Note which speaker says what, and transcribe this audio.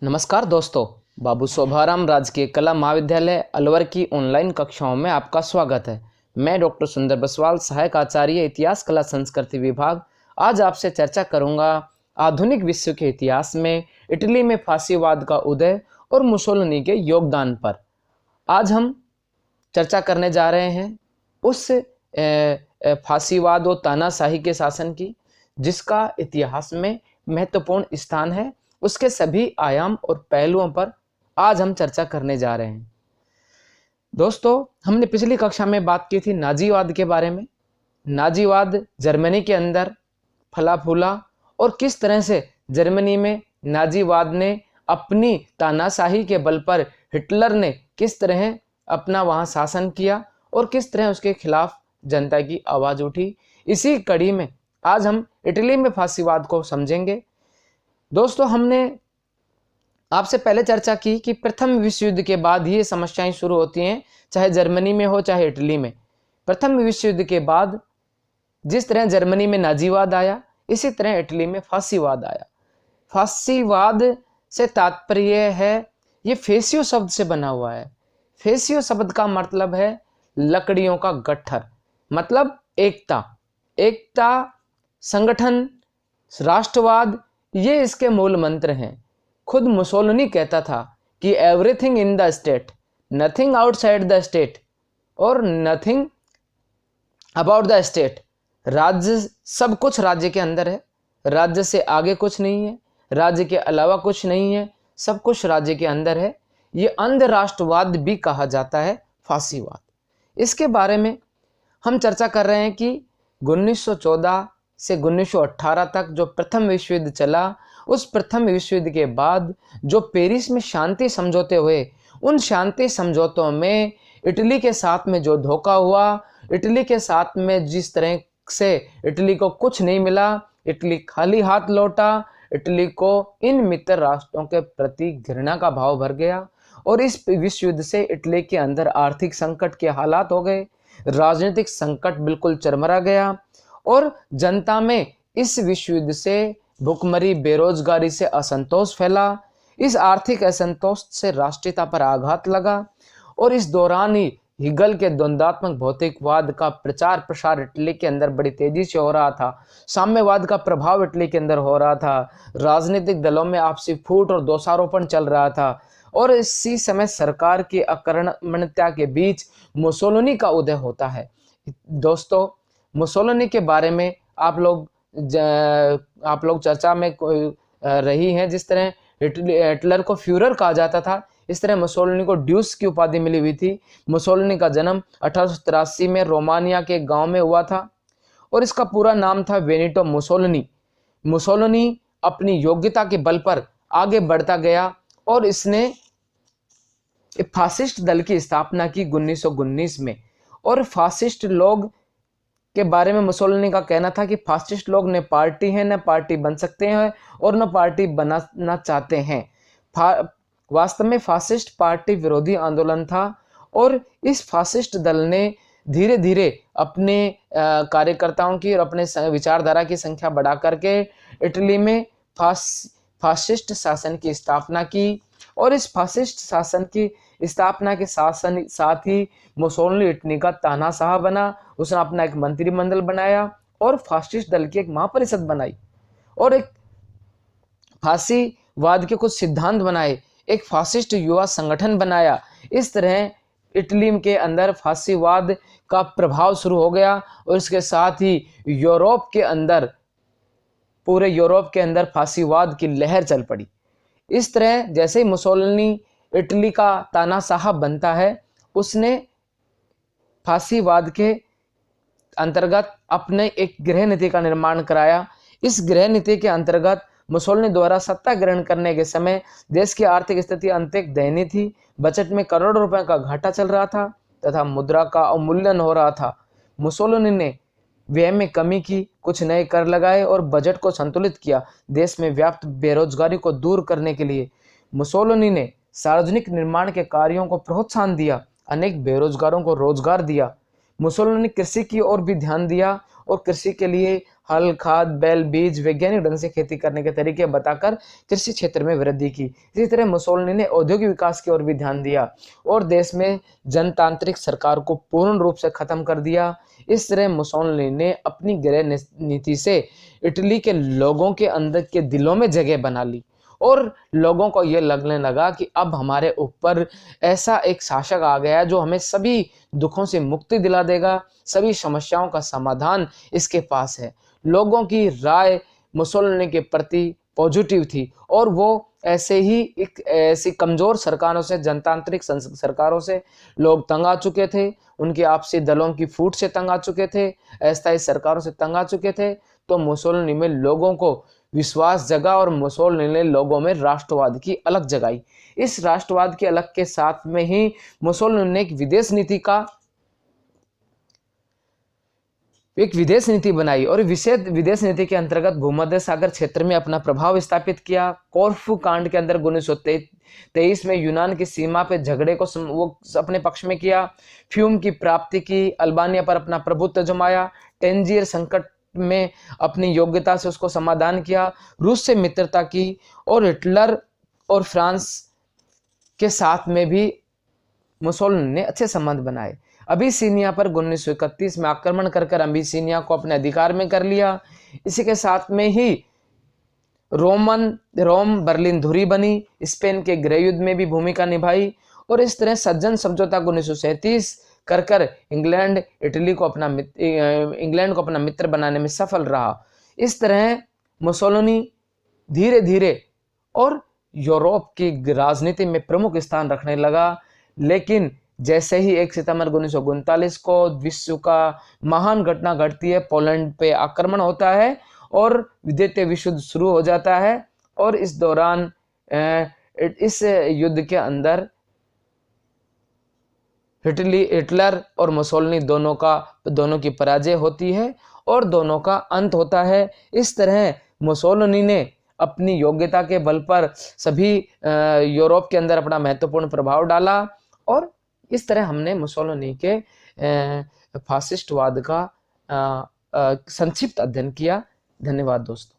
Speaker 1: नमस्कार दोस्तों, बाबू शोभाराम राजकीय कला महाविद्यालय अलवर की ऑनलाइन कक्षाओं में आपका स्वागत है। मैं डॉक्टर सुंदर बसवाल, सहायक आचार्य इतिहास कला संस्कृति विभाग, आज आपसे चर्चा करूंगा आधुनिक विश्व के इतिहास में इटली में फासीवाद का उदय और मुसोलिनी के योगदान पर। आज हम चर्चा करने जा रहे हैं उस फासीवाद और तानाशाही के शासन की, जिसका इतिहास में महत्वपूर्ण स्थान है। उसके सभी आयाम और पहलुओं पर आज हम चर्चा करने जा रहे हैं। दोस्तों, हमने पिछली कक्षा में बात की थी नाजीवाद के बारे में। नाजीवाद जर्मनी के अंदर फला फूला और किस तरह से जर्मनी में नाजीवाद ने अपनी तानाशाही के बल पर हिटलर ने किस तरह अपना वहां शासन किया और किस तरह उसके खिलाफ जनता की आवाज उठी। इसी कड़ी में आज हम इटली में फासीवाद को समझेंगे। दोस्तों, हमने आपसे पहले चर्चा की कि प्रथम विश्व युद्ध के बाद ये समस्याएं शुरू होती हैं, चाहे जर्मनी में हो चाहे इटली में। प्रथम विश्व युद्ध के बाद जिस तरह जर्मनी में नाजीवाद आया, इसी तरह इटली में फासीवाद आया। फासीवाद से तात्पर्य है, ये फेसियो शब्द से बना हुआ है। फेसियो शब्द का मतलब है लकड़ियों का गट्ठर, मतलब एकता, संगठन, राष्ट्रवाद, ये इसके मूल मंत्र हैं। खुद मुसोलिनी कहता था कि everything in the state, nothing outside the state और नथिंग अबाउट द स्टेट। राज्य, सब कुछ राज्य के अंदर है, राज्य से आगे कुछ नहीं है, राज्य के अलावा कुछ नहीं है, सब कुछ राज्य के अंदर है। ये अंध राष्ट्रवाद भी कहा जाता है, फासीवाद। इसके बारे में हम चर्चा कर रहे हैं कि 1914 से 1918 तक जो प्रथम विश्व युद्ध चला, उस प्रथम विश्व युद्ध के बाद जो पेरिस में शांति समझौते हुए, उन शांति समझौतों में इटली के साथ में जो धोखा हुआ, इटली के साथ में जिस तरह से इटली को कुछ नहीं मिला, इटली खाली हाथ लौटा, इटली को इन मित्र राष्ट्रों के प्रति घृणा का भाव भर गया और इस विश्व युद्ध से इटली के अंदर आर्थिक संकट के हालात हो गए, राजनीतिक संकट बिल्कुल चरमरा गया और जनता में इस विश्व युद्ध से भुखमरी, बेरोजगारी से असंतोष फैला। इस आर्थिक असंतोष से राष्ट्रीयता पर आघात लगा और इस दौरान ही हिगल के द्वंद्वात्मक भौतिकवाद का प्रचार प्रसार इटली के अंदर बड़ी तेजी से हो रहा था। साम्यवाद का प्रभाव इटली के अंदर हो रहा था। राजनीतिक दलों में आपसी फूट और दोषारोपण चल रहा था और इसी समय सरकार की अकर्मण्यता के बीच मुसोलिनी का उदय होता है। दोस्तों, मुसोलिनी के बारे में आप लोग चर्चा में रही हैं। जिस तरह हिटलर को फ्यूरर कहा जाता था, इस तरह मुसोलिनी को ड्यूस की उपाधि मिली हुई थी। मुसोलिनी का जन्म 1883 में रोमानिया के गांव में हुआ था और इसका पूरा नाम था बेनिटो मुसोलिनी। मुसोलिनी अपनी योग्यता के बल पर आगे बढ़ता गया और इसने फासिस्ट दल की स्थापना की 1919 में। और फासिस्ट लोग के बारे में मुसोलिनी का कहना था कि फासिस्ट लोग न पार्टी हैं, न पार्टी बन सकते हैं और न पार्टी बनाना चाहते हैं। वास्तव में फासिस्ट पार्टी विरोधी आंदोलन था और इस फासिस्ट दल ने धीरे धीरे अपने कार्यकर्ताओं की और अपने विचारधारा की संख्या बढ़ा करके इटली में फासिस्ट शासन की स्थापना की और इस फासिस्ट शासन की स्थापना के साथ ही मुसोलिनी इटली का तानाशाह बना। उसने अपना एक मंत्रिमंडल बनाया और फासिस्ट दल की एक महापरिषद बनाई और एक फासीवाद के कुछ सिद्धांत बनाए, एक फासिस्ट युवा संगठन बनाया। इस तरह इटली के अंदर फासीवाद का प्रभाव शुरू हो गया और इसके साथ ही यूरोप के अंदर, पूरे यूरोप के अंदर फासीवाद की लहर चल पड़ी। इस तरह जैसे ही मुसोलिनी इटली का तानाशाह बनता है, उसने फासीवाद के अंतर्गत अपने एक गृह नीति का निर्माण कराया। इस गृह नीति के अंतर्गत मुसोलिनी द्वारा सत्ता ग्रहण करने के समय देश की आर्थिक स्थिति अत्यंत दयनीय थी। बजट में करोड़ों रुपए का घाटा चल रहा था तथा मुद्रा का अवमूल्यन हो रहा था। मुसोलिनी ने व्यय में कमी की, कुछ नए कर लगाए और बजट को संतुलित किया। देश में व्याप्त बेरोजगारी को दूर करने के लिए मुसोलिनी ने सार्वजनिक निर्माण के कार्यों को प्रोत्साहन दिया, अनेक बेरोजगारों को रोजगार दिया। मुसोलिनी ने कृषि की ओर भी ध्यान दिया और कृषि के लिए हल, खाद, बैल, बीज, वैज्ञानिक ढंग से खेती करने के तरीके बताकर कृषि क्षेत्र में वृद्धि की। इसी तरह मुसोलिनी ने औद्योगिक विकास की ओर भी ध्यान दिया और देश में जनतांत्रिक सरकार को पूर्ण रूप से खत्म कर दिया। इस तरह मुसोलिनी ने अपनी गृह नीति से इटली के लोगों के अंदर के दिलों में जगह बना ली और लोगों को यह लगने लगा कि अब हमारे ऊपर ऐसा एक शासक आ गया है जो हमें सभी दुखों से मुक्ति दिला देगा, सभी समस्याओं का समाधान इसके पास है। लोगों की राय मुसोलिनी के प्रति पॉजिटिव थी और वो ऐसे ही एक ऐसी कमजोर सरकारों से, जनतांत्रिक सरकारों से लोग तंग आ चुके थे, उनके आपसी दलों की फूट से तंग आ चुके थे, अस्थायी सरकारों से तंग आ चुके थे। तो मुसोलिनी में लोगों को विश्वास जगा और मुसोलिनी ने लोगों में राष्ट्रवाद की अलग जगाई। इस राष्ट्रवाद की अलग के साथ में ही मुसोलिनी ने एक विदेश नीति बनाई और विदेश नीति के अंतर्गत भूमध्य सागर क्षेत्र में अपना प्रभाव स्थापित किया। कोर्फू कांड के अंदर 1923 में यूनान की सीमा पे झगड़े को वो अपने पक्ष में किया। फ्यूम की प्राप्ति की, अल्बानिया पर अपना प्रभुत्व जमाया, टेंजियर संकट में अपनी योग्यता से उसको समाधान किया, रूस से मित्रता की और हिटलर और फ्रांस के साथ में भी मुसोलिनी ने अच्छे संबंध बनाए। अबिसिनिया पर 1931 में आक्रमण कर अबिसिनिया को अपने अधिकार में कर लिया। इसी के साथ में ही रोम बर्लिन धुरी बनी, स्पेन के गृह युद्ध में भी भूमिका निभाई और इस तरह सज्जन समझौता 1937 कर इंग्लैंड को अपना मित्र बनाने में सफल रहा। इस तरह मुसोलिनी धीरे धीरे और यूरोप की राजनीति में प्रमुख स्थान रखने लगा। लेकिन जैसे ही 1 सितंबर 1939 को विश्व का महान घटना घटती है, पोलैंड पे आक्रमण होता है और द्वितीय विश्व युद्ध शुरू हो जाता है और इस दौरान इस युद्ध के अंदर हिटलर और मुसोलिनी दोनों की पराजय होती है और दोनों का अंत होता है। इस तरह मुसोलिनी ने अपनी योग्यता के बल पर सभी यूरोप के अंदर अपना महत्वपूर्ण प्रभाव डाला और इस तरह हमने मुसोलिनी के फासिस्टवाद का संक्षिप्त अध्ययन किया। धन्यवाद दोस्तों।